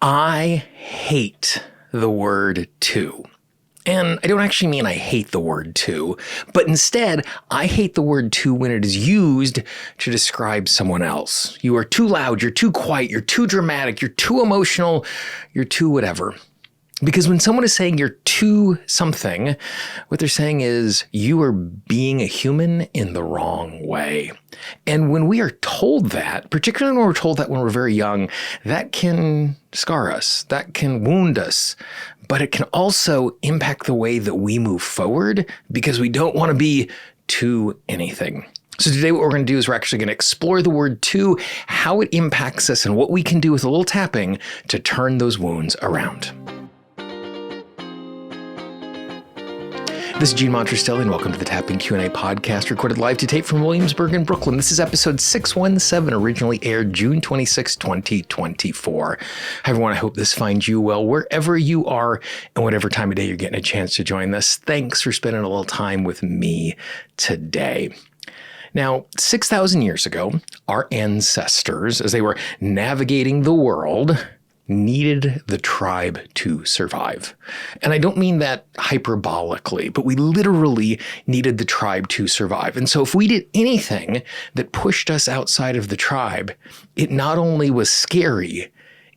I hate the word to. And I don't actually mean I hate the word to, but instead, I hate the word to when it is used to describe someone else. You are too loud, you're too quiet, you're too dramatic, you're too emotional, you're too whatever. Because when someone is saying you're too something, what they're saying is you are being a human in the wrong way. And when we are told that, particularly when we're told that when we're very young, that can scar us, that can wound us, but it can also impact the way that we move forward because we don't want to be to anything. So today what we're going to do is we're actually going to explore the word to, how it impacts us, and what we can do with a little tapping to turn those wounds around. This is Monterastelli, and welcome to the Tapping Q&A podcast, recorded live to tape from Williamsburg in Brooklyn. This is episode 617, originally aired June 26, 2024. Hi, everyone. I hope this finds you well wherever you are and whatever time of day you're getting a chance to join this. Thanks for spending a little time with me today. Now, 6,000 years ago, our ancestors, as they were navigating the world, needed the tribe to survive. And I don't mean that hyperbolically, but we literally needed the tribe to survive. And so if we did anything that pushed us outside of the tribe, it not only was scary,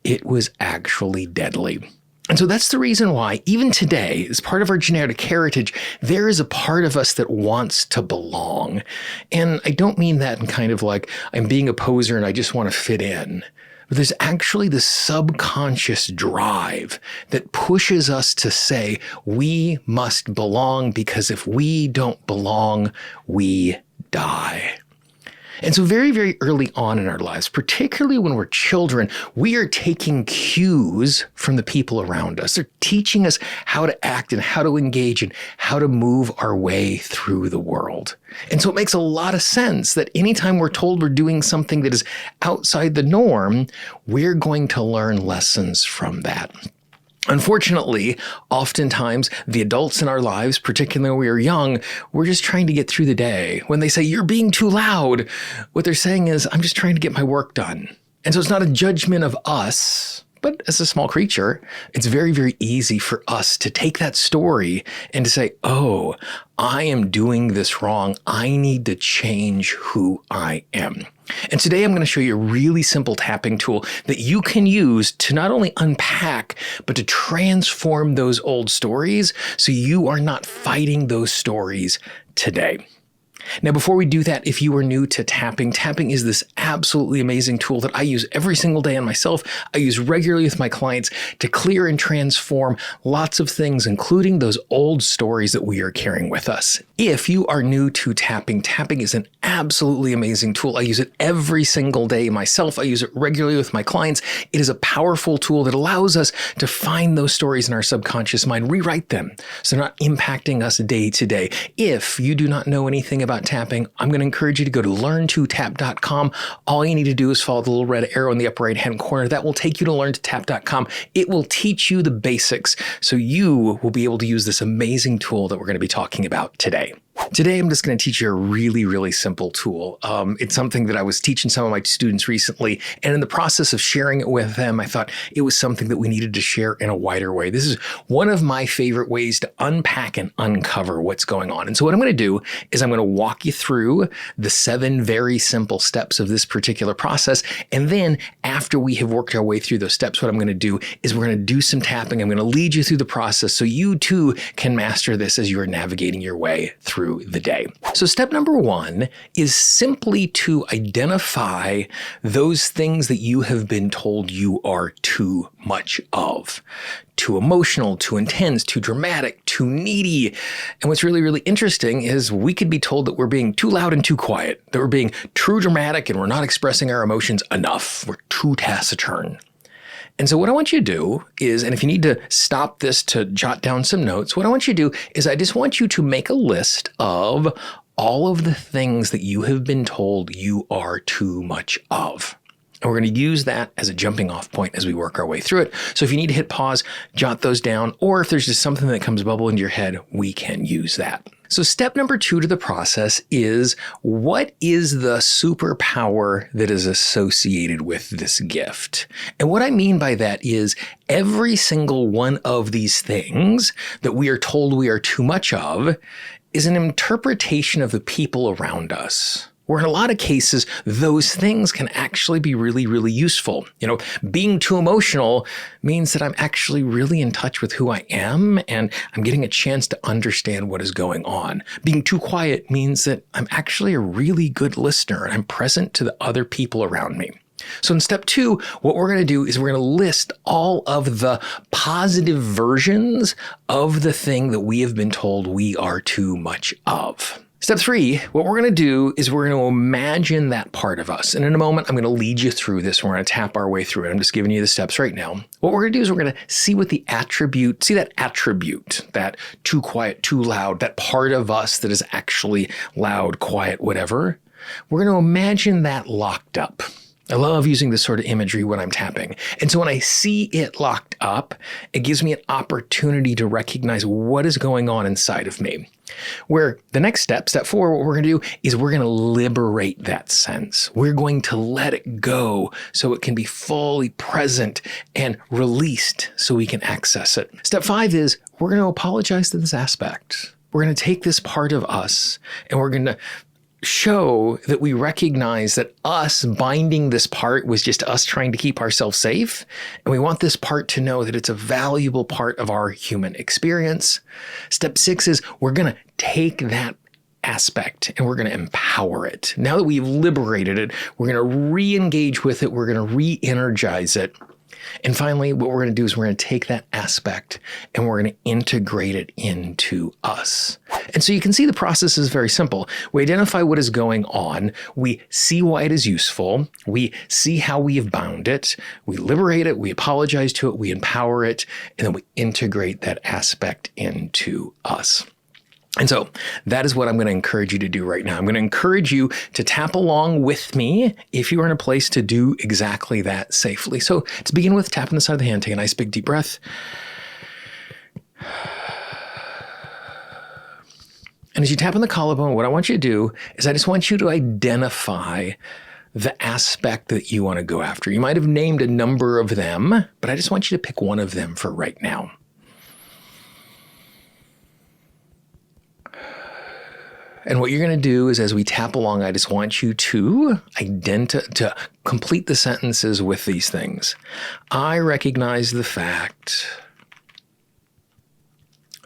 it was actually deadly. And so that's the reason why, even today, as part of our genetic heritage, there is a part of us that wants to belong. And I don't mean that in kind of like, I'm being a poser and I just want to fit in. But there's actually this subconscious drive that pushes us to say, we must belong, because if we don't belong, we die. And so very, very early on in our lives, particularly when we're children, we are taking cues from the people around us. They're teaching us how to act and how to engage and how to move our way through the world. And so it makes a lot of sense that anytime we're told we're doing something that is outside the norm, we're going to learn lessons from that. Unfortunately, oftentimes the adults in our lives, particularly when we are young, we're just trying to get through the day. When they say, you're being too loud, what they're saying is, I'm just trying to get my work done. And so it's not a judgment of us, but as a small creature, it's very, very easy for us to take that story and to say, oh, I am doing this wrong. I need to change who I am. And today I'm going to show you a really simple tapping tool that you can use to not only unpack, but to transform those old stories so you are not fighting those stories today. Now, before we do that, if you are new to tapping, tapping is this absolutely amazing tool that I use every single day on myself. I use regularly with my clients to clear and transform lots of things, including those old stories that we are carrying with us. If you are new to tapping, tapping is an absolutely amazing tool. I use it every single day myself. I use it regularly with my clients. It is a powerful tool that allows us to find those stories in our subconscious mind, rewrite them so they're not impacting us day to day. If you do not know anything about tapping, I'm going to encourage you to go to learntotap.com. All you need to do is follow the little red arrow in the upper right-hand corner. That will take you to learntotap.com. It will teach you the basics so you will be able to use this amazing tool that we're going to be talking about today. Today, I'm just going to teach you a really, really simple tool. It's something that I was teaching some of my students recently, and in the process of sharing it with them, I thought it was something that we needed to share in a wider way. This is one of my favorite ways to unpack and uncover what's going on. And so what I'm going to do is I'm going to walk you through the 7 very simple steps of this particular process. And then after we have worked our way through those steps, what I'm going to do is we're going to do some tapping. I'm going to lead you through the process so you too can master this as you are navigating your way through the day. So step number 1 is simply to identify those things that you have been told you are too much of. Too emotional, too intense, too dramatic, too needy. And what's really, really interesting is we could be told that we're being too loud and too quiet, that we're being too dramatic and we're not expressing our emotions enough. We're too taciturn. And so what I want you to do is, and if you need to stop this to jot down some notes, what I want you to do is I just want you to make a list of all of the things that you have been told you are too much of. And we're going to use that as a jumping off point as we work our way through it. So if you need to hit pause, jot those down, or if there's just something that comes bubble into your head, we can use that. So step number 2 to the process is, what is the superpower that is associated with this gift? And what I mean by that is every single one of these things that we are told we are too much of is an interpretation of the people around us. Where in a lot of cases, those things can actually be really, really useful. Being too emotional means that I'm actually really in touch with who I am and I'm getting a chance to understand what is going on. Being too quiet means that I'm actually a really good listener and I'm present to the other people around me. So in step 2, what we're going to do is we're going to list all of the positive versions of the thing that we have been told we are too much of. Step 3, what we're going to do is we're going to imagine that part of us. And in a moment, I'm going to lead you through this. We're going to tap our way through it. I'm just giving you the steps right now. What we're going to do is we're going to see that attribute, that too quiet, too loud, that part of us that is actually loud, quiet, whatever. We're going to imagine that locked up. I love using this sort of imagery when I'm tapping. And so when I see it locked up, it gives me an opportunity to recognize what is going on inside of me. Where the next step 4, what we're going to do is we're going to liberate that sense. We're going to let it go so it can be fully present and released so we can access it. Step 5 is we're going to apologize to this aspect. We're going to take this part of us and we're going to show that we recognize that us binding this part was just us trying to keep ourselves safe. And we want this part to know that it's a valuable part of our human experience. Step 6 is we're going to take that aspect and we're going to empower it. Now that we've liberated it, we're going to re-engage with it. We're going to re-energize it. And finally, what we're going to do is we're going to take that aspect and we're going to integrate it into us. And so you can see the process is very simple. We identify what is going on. We see why it is useful. We see how we have bound it. We liberate it. We apologize to it. We empower it. And then we integrate that aspect into us. And so that is what I'm going to encourage you to do right now. I'm going to encourage you to tap along with me if you are in a place to do exactly that safely. So to begin with, tap on the side of the hand, take a nice big deep breath. And as you tap on the collarbone, what I want you to do is I just want you to identify the aspect that you want to go after. You might have named a number of them, but I just want you to pick one of them for right now. And what you're going to do is as we tap along, I just want you to complete the sentences with these things. I recognize the fact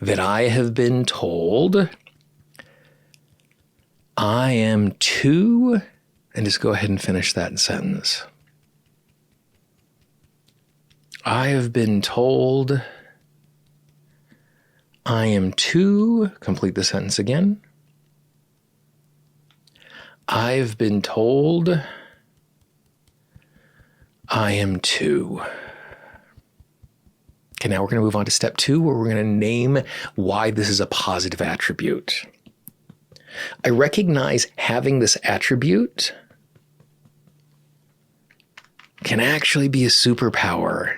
that I have been told I am too, and just go ahead and finish that sentence. I have been told I am too, complete the sentence again. I've been told I am too. Okay, now we're going to move on to step 2, where we're going to name why this is a positive attribute. I recognize having this attribute can actually be a superpower.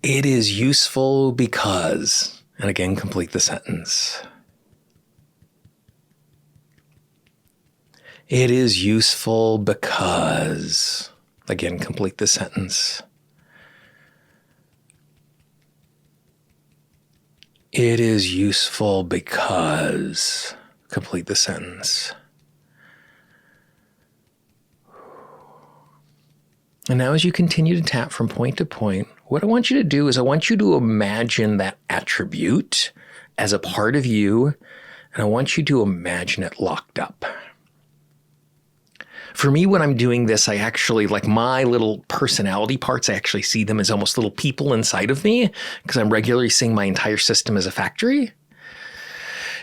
It is useful because, and again, complete the sentence. It is useful because, again, complete the sentence. It is useful because, complete the sentence. And now as you continue to tap from point to point, what I want you to do is I want you to imagine that attribute as a part of you, and I want you to imagine it locked up. For me, when I'm doing this, I actually, like my little personality parts, I actually see them as almost little people inside of me because I'm regularly seeing my entire system as a factory.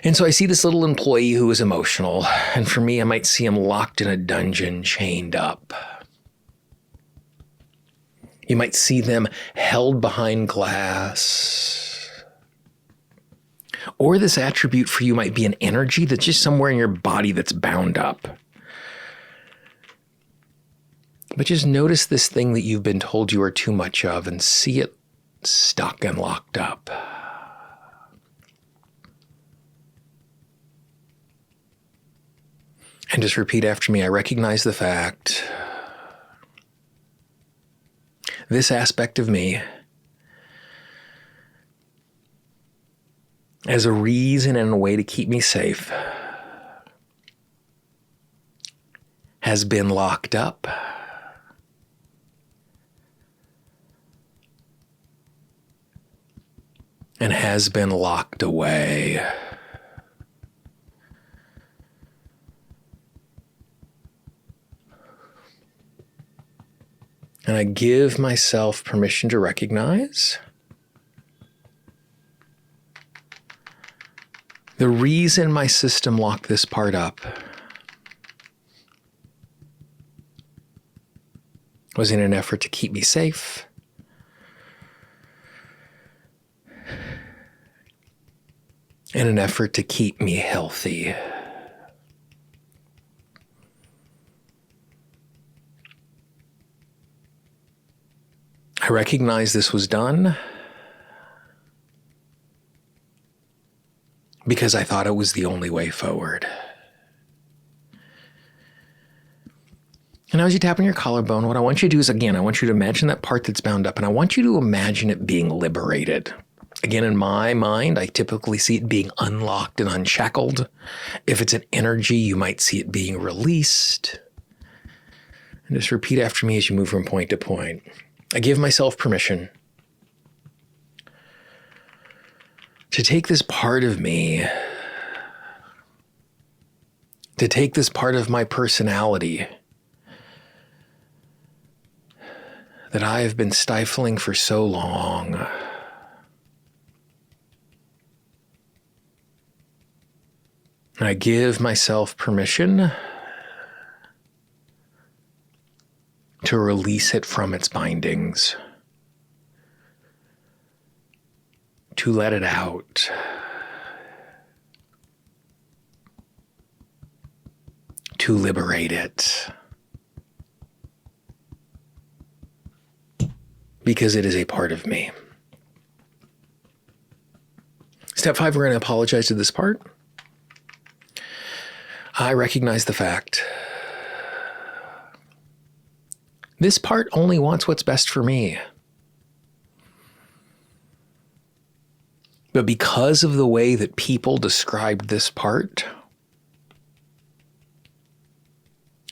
And so I see this little employee who is emotional. And for me, I might see him locked in a dungeon, chained up. You might see them held behind glass. Or this attribute for you might be an energy that's just somewhere in your body that's bound up. But just notice this thing that you've been told you are too much of and see it stuck and locked up. And just repeat after me. I recognize the fact this aspect of me as a reason and a way to keep me safe has been locked up and has been locked away. And I give myself permission to recognize the reason my system locked this part up was in an effort to keep me safe, in an effort to keep me healthy. I recognize this was done because I thought it was the only way forward. And now as you tap on your collarbone, what I want you to do is, again, I want you to imagine that part that's bound up, and I want you to imagine it being liberated. Again, in my mind, I typically see it being unlocked and unshackled. If it's an energy, you might see it being released. And just repeat after me as you move from point to point. I give myself permission to take this part of me, to take this part of my personality that I have been stifling for so long, and I give myself permission to release it from its bindings, to let it out, to liberate it, because it is a part of me. Step 5, we're going to apologize to this part. I recognize the fact this part only wants what's best for me. But because of the way that people described this part,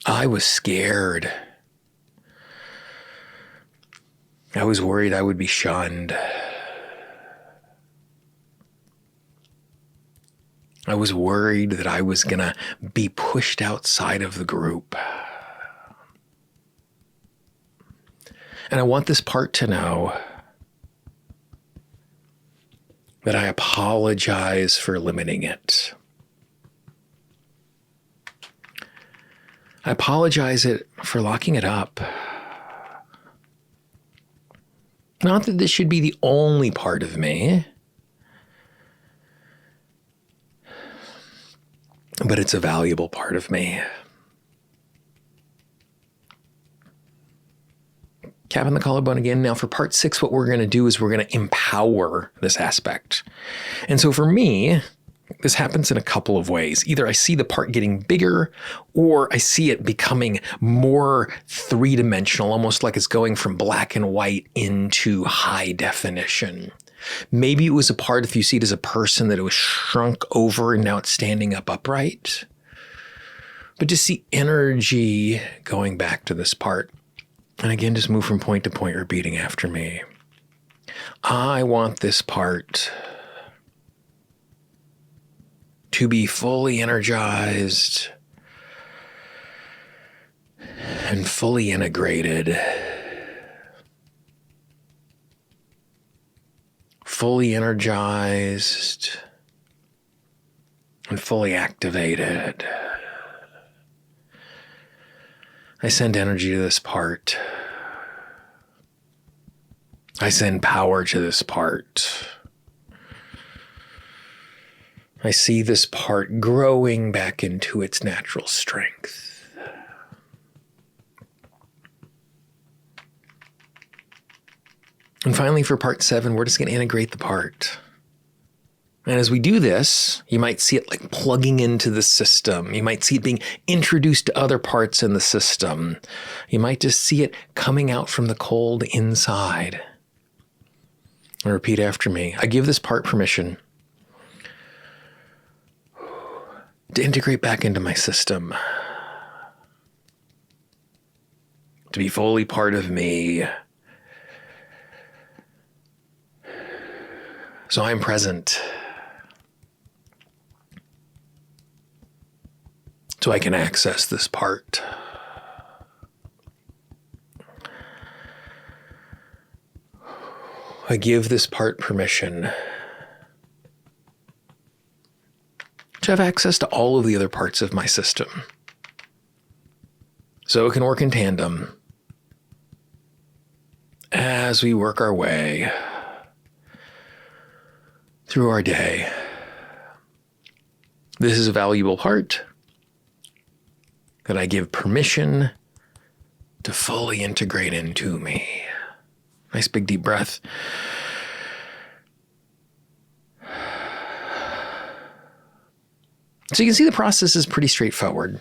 I was scared. I was worried I would be shunned. I was worried that I was going to be pushed outside of the group. And I want this part to know that I apologize for limiting it. I apologize for locking it up. Not that this should be the only part of me, but it's a valuable part of me. Cap on the collarbone again. Now for part 6, what we're going to do is we're going to empower this aspect. And so for me, this happens in a couple of ways. Either I see the part getting bigger, or I see it becoming more three-dimensional, almost like it's going from black and white into high definition. Maybe it was a part, if you see it as a person, that it was shrunk over and now it's standing up upright. But just see energy going back to this part. And again, just move from point to point, repeating after me. I want this part to be fully energized and fully integrated, fully energized and fully activated. I send energy to this part. I send power to this part. I see this part growing back into its natural strength. And finally, for part 7, we're just going to integrate the part. And as we do this, you might see it like plugging into the system. You might see it being introduced to other parts in the system. You might just see it coming out from the cold inside. And repeat after me. I give this part permission to integrate back into my system, to be fully part of me. So I'm present. So I can access this part. I give this part permission to have access to all of the other parts of my system, so it can work in tandem as we work our way through our day. This is a valuable part that I give permission to fully integrate into me. Nice big deep breath. So you can see the process is pretty straightforward.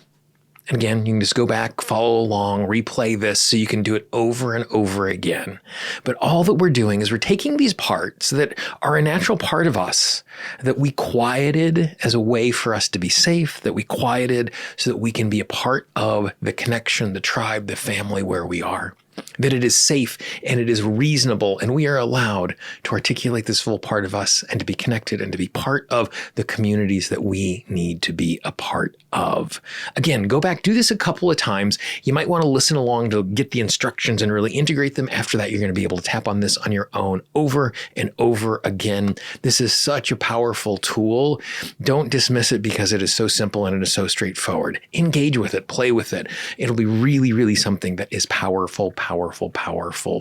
And again, you can just go back, follow along, replay this so you can do it over and over again. But all that we're doing is we're taking these parts that are a natural part of us, that we quieted as a way for us to be safe, that we quieted so that we can be a part of the connection, the tribe, the family where we are. That it is safe and it is reasonable and we are allowed to articulate this full part of us and to be connected and to be part of the communities that we need to be a part of. Again, go back, do this a couple of times. You might want to listen along to get the instructions and really integrate them. After that, you're going to be able to tap on this on your own over and over again. This is such a powerful tool. Don't dismiss it because it is so simple and it is so straightforward. Engage with it, play with it. It'll be really, really something that is powerful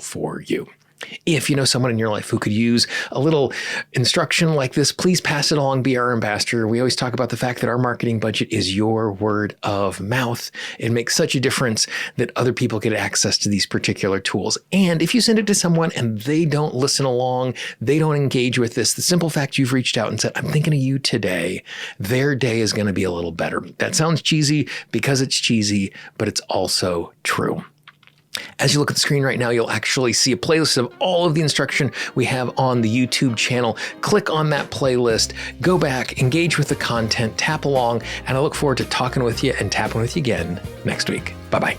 for you. If you know someone in your life who could use a little instruction like this, please pass it along, be our ambassador. We always talk about the fact that our marketing budget is your word of mouth. It makes such a difference that other people get access to these particular tools. And if you send it to someone and they don't listen along, they don't engage with this, the simple fact you've reached out and said, I'm thinking of you today, their day is going to be a little better. That sounds cheesy because it's cheesy, but it's also true. As you look at the screen right now, you'll actually see a playlist of all of the instruction we have on the YouTube channel. Click on that playlist, go back, engage with the content, tap along, and I look forward to talking with you and tapping with you again next week. Bye-bye.